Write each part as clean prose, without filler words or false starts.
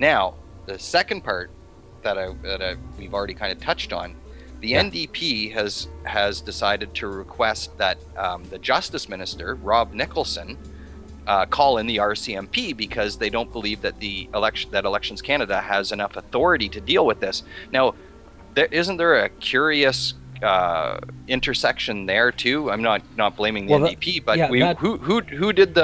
Now, the second part we've already kind of touched on, the NDP has decided to request that the Justice Minister, Rob Nicholson, call in the RCMP because they don't believe that Elections Canada has enough authority to deal with this. Now, isn't there a curious intersection there too? I'm not blaming the NDP, but who did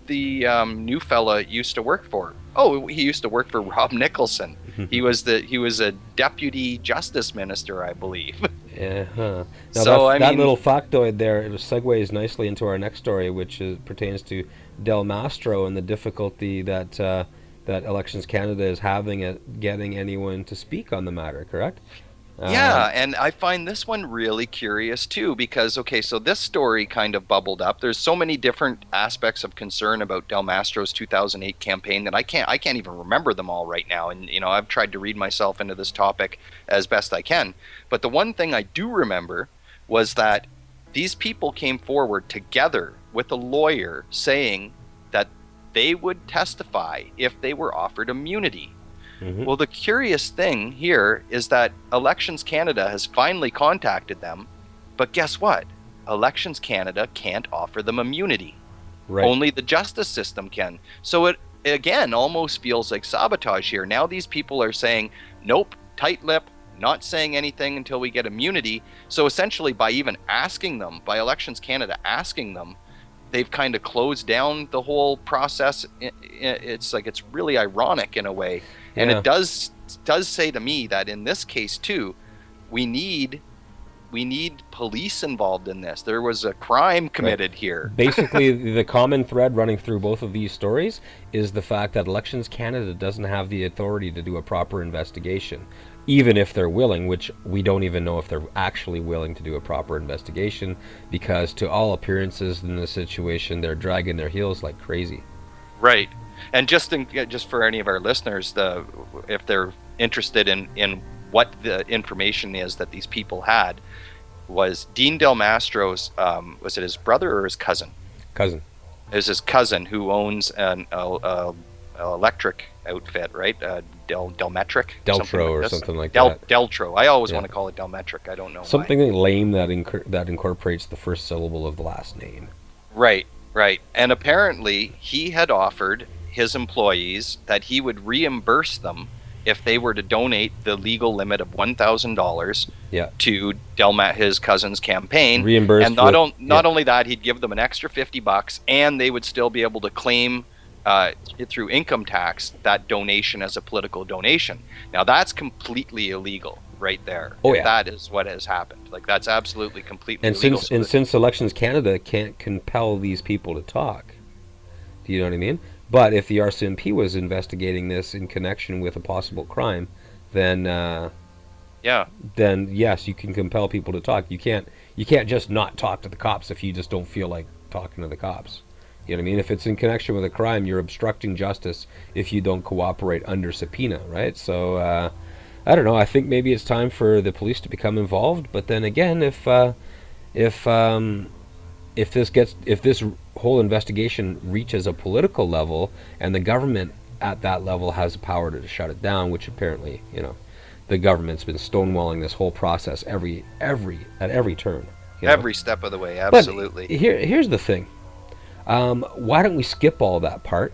the new fella used to work for? Oh, he used to work for Rob Nicholson. He was a deputy justice minister, I believe. Now So that little factoid there, it segues nicely into our next story, which pertains to Del Mastro and the difficulty that Elections Canada is having at getting anyone to speak on the matter. Correct? Yeah, and I find this one really curious too because, okay, so this story kind of bubbled up. There's so many different aspects of concern about Del Mastro's 2008 campaign that I can't even remember them all right now. And, I've tried to read myself into this topic as best I can. But the one thing I do remember was that these people came forward together with a lawyer saying that they would testify if they were offered immunity. Well, the curious thing here is that Elections Canada has finally contacted them, but guess what? Elections Canada can't offer them immunity. Right. Only the justice system can. So it, again, almost feels like sabotage here. Now these people are saying, nope, tight lip, not saying anything until we get immunity. So essentially by Elections Canada asking them, they've kind of closed down the whole process. It's really ironic in a way. And it does say to me that in this case too, we need police involved in this. There was a crime committed here. Basically, the common thread running through both of these stories is the fact that Elections Canada doesn't have the authority to do a proper investigation, even if they're willing, which we don't even know if they're actually willing to do a proper investigation, because to all appearances in this situation, they're dragging their heels like crazy. Right. And just for any of our listeners, if they're interested in what the information is that these people had, was Dean Del Mastro's, was it his brother or his cousin? Cousin. It was his cousin who owns an electric outfit, right? Delmetric? Deltro or something like that. Deltro. I always want to call it Delmetric. I don't know something why. Lame that incorporates the first syllable of the last name. Right. And apparently he had offered his employees that he would reimburse them if they were to donate the legal limit of $1,000 to his cousin's campaign. Reimbursed, and not only that, he'd give them an extra $50, and they would still be able to claim through income tax that donation as a political donation. Now that's completely illegal, right there. That is what has happened. Like that's absolutely completely illegal. Since Elections Canada can't compel these people to talk, do you know what I mean? But if the RCMP was investigating this in connection with a possible crime, then yes, you can compel people to talk. You can't just not talk to the cops if you just don't feel like talking to the cops. You know what I mean? If it's in connection with a crime, you're obstructing justice if you don't cooperate under subpoena, right? So I don't know. I think maybe it's time for the police to become involved. But then again, if this whole investigation reaches a political level and the government at that level has the power to shut it down, which apparently, the government's been stonewalling this whole process at every turn. Every step of the way, absolutely. But here's the thing. Why don't we skip all that part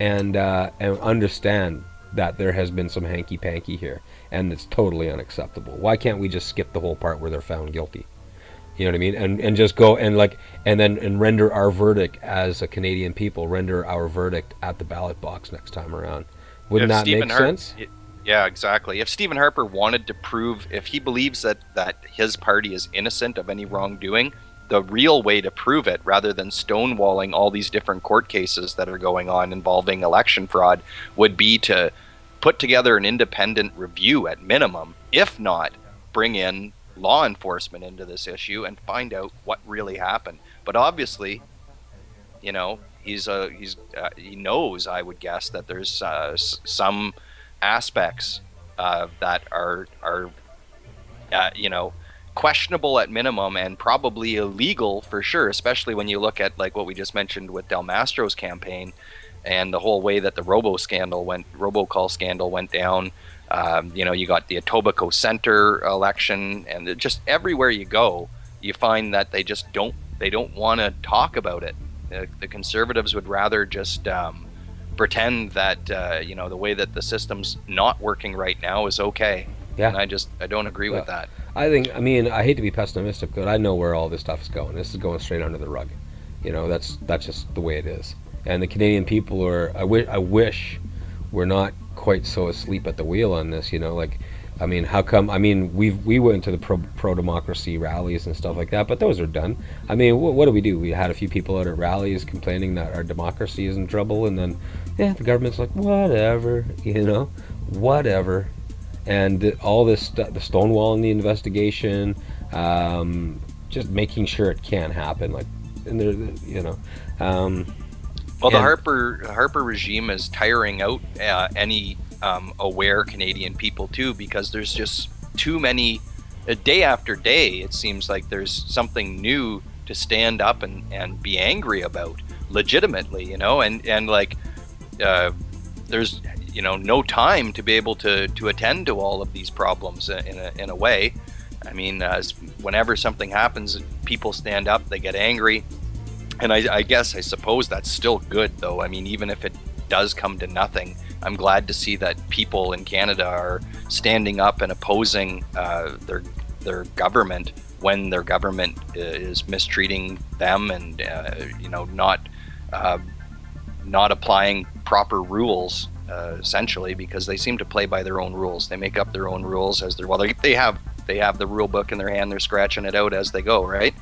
and understand that there has been some hanky-panky here and it's totally unacceptable? Why can't we just skip the whole part where they're found guilty? You know what I mean? And just go and render our verdict as a Canadian people, render our verdict at the ballot box next time around. Wouldn't that make sense? Yeah, exactly. If Stephen Harper wanted to prove, if he believes that his party is innocent of any wrongdoing, the real way to prove it, rather than stonewalling all these different court cases that are going on involving election fraud, would be to put together an independent review at minimum, if not bring in law enforcement into this issue and find out what really happened. But obviously, he knows, I would guess, that there's some aspects that are questionable at minimum and probably illegal for sure, especially when you look at like what we just mentioned with Del Mastro's campaign. and the whole way that the robocall scandal went down. You got the Etobicoke Center election, and just everywhere you go, you find that they don't want to talk about it. The conservatives would rather just pretend that the way that the system's not working right now is okay, Yeah. and I don't agree with that. I mean, I hate to be pessimistic, but I know where all this stuff is going. This is going straight under the rug. That's just the way it is. And the Canadian people are. I wish we're not quite so asleep at the wheel on this. Like, I mean, how come? I mean, we went to the pro democracy rallies and stuff like that, but those are done. I mean, what do we do? We had a few people out at rallies complaining that our democracy is in trouble, and then yeah, the government's like, whatever, whatever. And all this stuff, the stonewalling the investigation, just making sure it can't happen. Like, and Well, the and Harper regime is tiring out any aware Canadian people too, because there's just too many. Day after day, it seems like there's something new to stand up and be angry about, legitimately, and like there's no time to be able to attend to all of these problems in a way. I mean, whenever something happens, people stand up, they get angry. And I suppose that's still good, though. I mean, even if it does come to nothing, I'm glad to see that people in Canada are standing up and opposing their government when their government is mistreating them and not applying proper rules, essentially, because they seem to play by their own rules. They make up their own rules as they have the rule book in their hand. They're scratching it out as they go, right?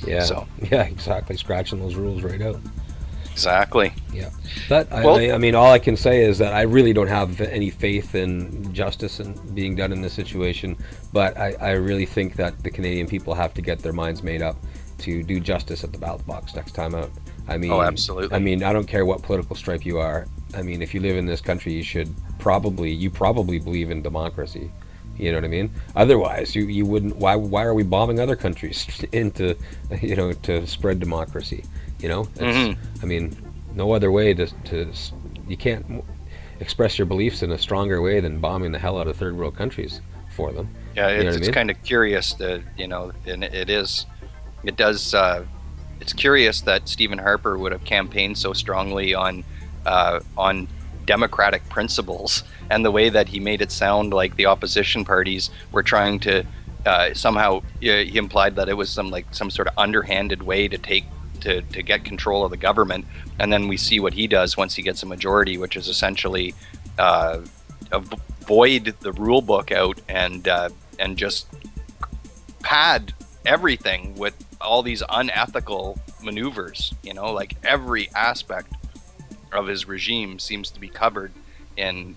yeah, So yeah, exactly, scratching those rules right out. exactly. Yeah, but Well, I mean, all I can say is that I really don't have any faith in justice and being done in this situation. But I really think that the Canadian people have to get their minds made up to do justice at the ballot box next time out. I mean, absolutely. I mean, I don't care what political stripe you are. I mean, if you live in this country, you probably believe in democracy. You know what I mean? Otherwise, you wouldn't. Why are we bombing other countries into, to spread democracy? I mean, no other way to you can't express your beliefs in a stronger way than bombing the hell out of third world countries for them. Yeah, You know what I it's mean? kind of curious that and it does. It's curious that Stephen Harper would have campaigned so strongly on democratic principles, and the way that he made it sound like the opposition parties were trying to somehow. He implied that it was some sort of underhanded way to get control of the government, and then we see what he does once he gets a majority, which is essentially void the rule book out and just pad everything with all these unethical maneuvers. Like every aspect of his regime seems to be covered in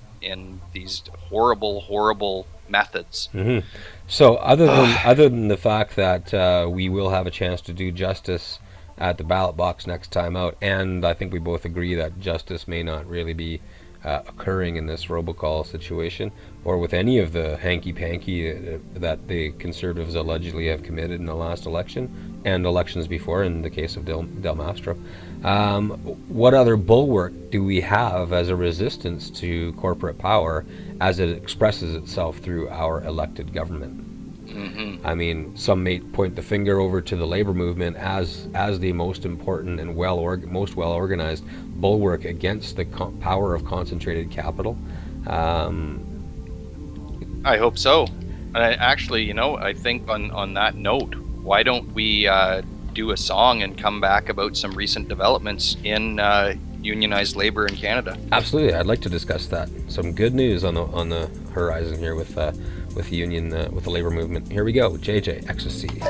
these horrible methods. Hmm. So other than the fact that we will have a chance to do justice at the ballot box next time out, and I think we both agree that justice may not really be occurring in this robocall situation, or with any of the hanky-panky that the Conservatives allegedly have committed in the last election and elections before, in the case of Del Mastro. What other bulwark do we have as a resistance to corporate power as it expresses itself through our elected government? Mm-hmm. I mean, some may point the finger over to the labor movement as the most important and most well organized bulwark against the power of concentrated capital. I hope so. And I think on that note, why don't we do a song and come back about some recent developments in unionized labor in Canada? Absolutely, I'd like to discuss that. Some good news on the horizon here with the union, with the labor movement. Here we go, JJ Ecstasy.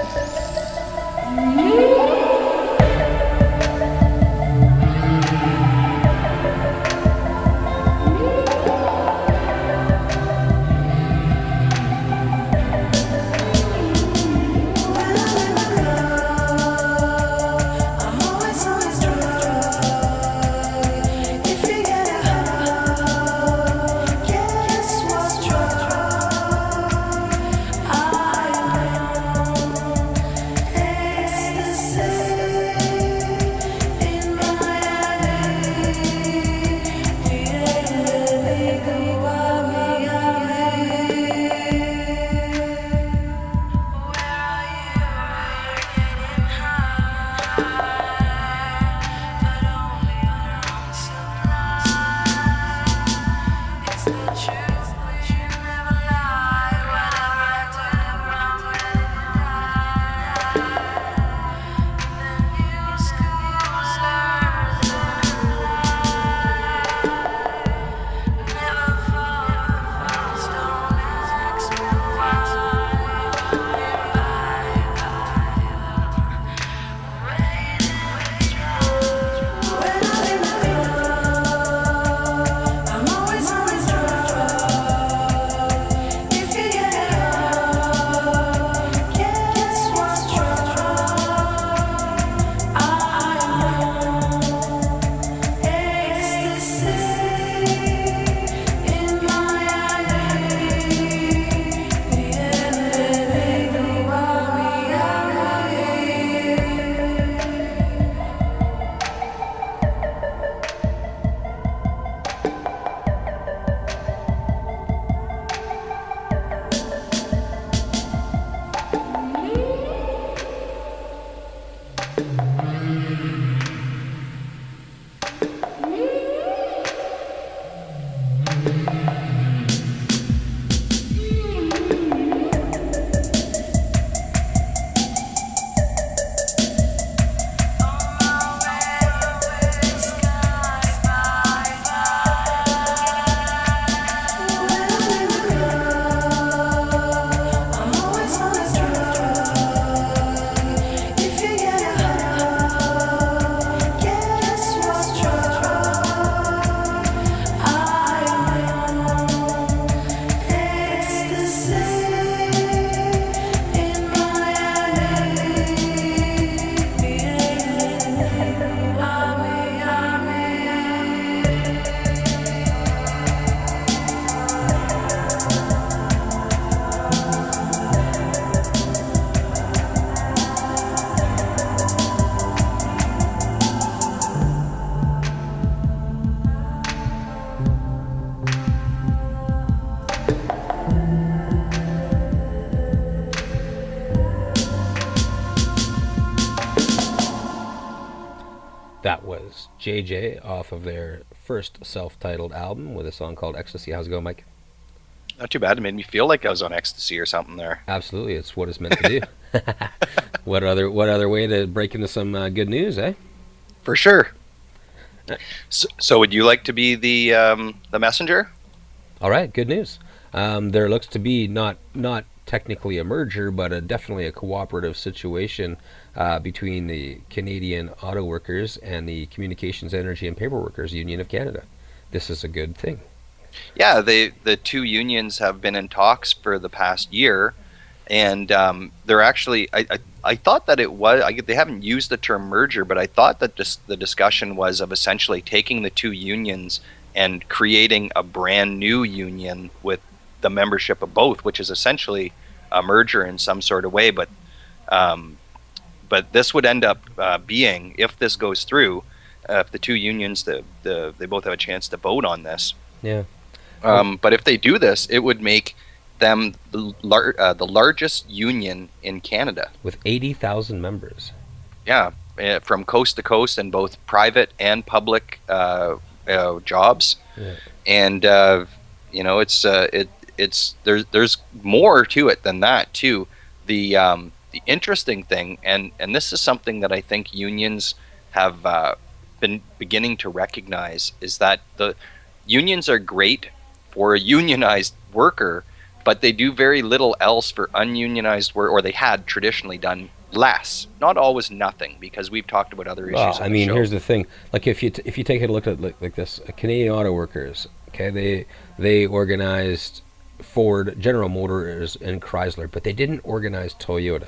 That was JJ off of their first self-titled album with a song called Ecstasy. How's it going, Mike? Not too bad. It made me feel like I was on ecstasy or something there. Absolutely, it's what it's meant to do. What other way to break into some good news, eh? For sure. So would you like to be the messenger? All right, good news. There looks to be not technically a merger, but definitely a cooperative situation between the Canadian Auto Workers and the Communications, Energy and Paper Workers Union of Canada. This is a good thing. Yeah, the two unions have been in talks for the past year, and they're actually. I thought that it was. They haven't used the term merger, but I thought that the discussion was of essentially taking the two unions and creating a brand new union with the membership of both, which is essentially a merger in some sort of way. But this would end up being, if this goes through, if the two unions they both have a chance to vote on this. Yeah. But if they do this, it would make them the largest union in Canada. With 80,000 members. Yeah, from coast to coast in both private and public jobs. Yeah. And it's there's more to it than that too. The interesting thing, and this is something that I think unions have been beginning to recognize, is that the unions are great for a unionized worker, but they do very little else for ununionized work, or they had traditionally done less, not always nothing, because we've talked about other issues. Well, I mean, show. here's the thing. Like, if you take a look at like this, Canadian Auto Workers, okay, they organized Ford, General Motors, and Chrysler, but they didn't organize Toyota.